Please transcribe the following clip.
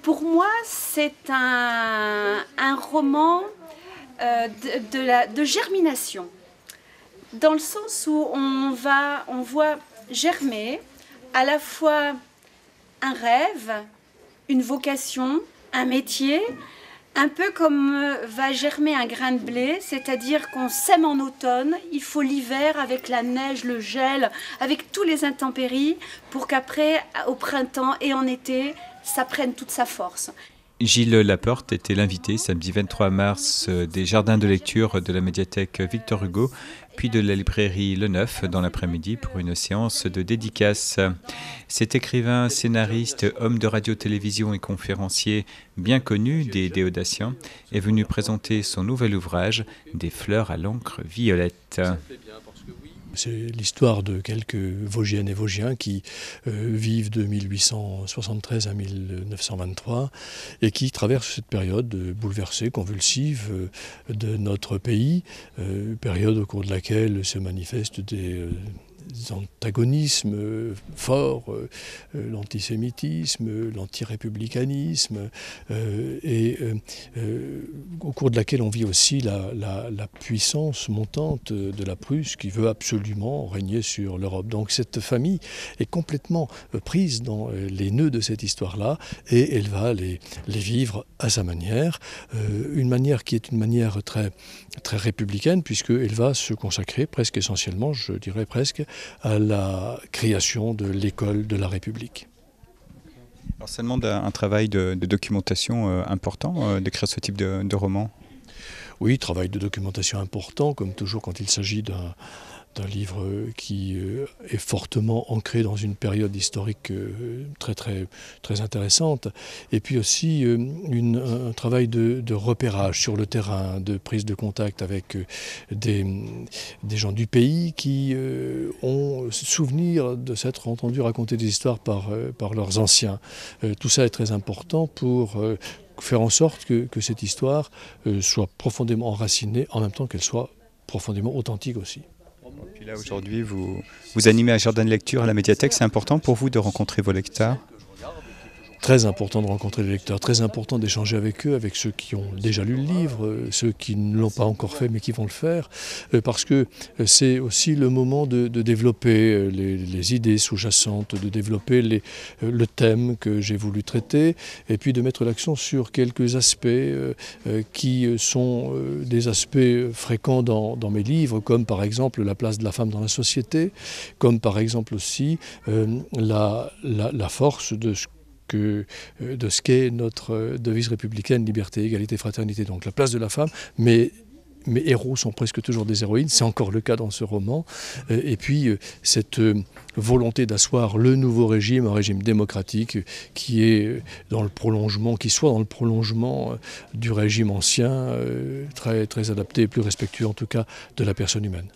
Pour moi, c'est un roman de germination, dans le sens où on voit germer à la fois un rêve, une vocation, un métier, un peu comme va germer un grain de blé, c'est-à-dire qu'on sème en automne, il faut l'hiver avec la neige, le gel, avec tous les intempéries, pour qu'après, au printemps et en été, ça prenne toute sa force. Gilles Laporte était l'invité samedi 23 mars des jardins de lecture de la médiathèque Victor Hugo, puis de la librairie Le Neuf dans l'après-midi pour une séance de dédicace. Cet écrivain, scénariste, homme de radio-télévision et conférencier bien connu des Audaciens est venu présenter son nouvel ouvrage « Des fleurs à l'encre violette ». C'est l'histoire de quelques Vosgiennes et Vosgiens qui vivent de 1873 à 1923 et qui traversent cette période bouleversée, convulsive de notre pays, période au cours de laquelle se manifestent des antagonismes forts, l'antisémitisme, l'antirépublicanisme, et au cours de laquelle on vit aussi la puissance montante de la Prusse qui veut absolument régner sur l'Europe. Donc cette famille est complètement prise dans les nœuds de cette histoire-là et elle va les vivre à sa manière, une manière qui est une manière très, très républicaine puisqu'elle va se consacrer presque essentiellement, je dirais presque, à la création de l'école de la République. Alors ça demande un travail de documentation important d'écrire ce type de roman. Oui, travail de documentation important, comme toujours quand il s'agit d'un livre qui est fortement ancré dans une période historique très, très, très intéressante. Et puis aussi un travail de repérage sur le terrain, de prise de contact avec des gens du pays qui ont souvenir de s'être entendus raconter des histoires par leurs anciens. Tout ça est très important pour faire en sorte que cette histoire soit profondément enracinée en même temps qu'elle soit profondément authentique aussi. Puis là, aujourd'hui, vous animez un jardin de lecture à la médiathèque. C'est important pour vous de rencontrer vos lecteurs ? Très important de rencontrer les lecteurs, très important d'échanger avec eux, avec ceux qui ont déjà lu le livre, ceux qui ne l'ont pas encore fait mais qui vont le faire, parce que c'est aussi le moment de développer les idées sous-jacentes, de développer le thème que j'ai voulu traiter, et puis de mettre l'accent sur quelques aspects qui sont des aspects fréquents dans mes livres, comme par exemple la place de la femme dans la société, comme par exemple aussi la force de ce qu'est notre devise républicaine, liberté, égalité, fraternité. Donc la place de la femme, mais mes héros sont presque toujours des héroïnes, c'est encore le cas dans ce roman. Et puis cette volonté d'asseoir le nouveau régime, un régime démocratique qui est dans le prolongement, qui soit dans le prolongement du régime ancien, très, très adapté et plus respectueux en tout cas de la personne humaine.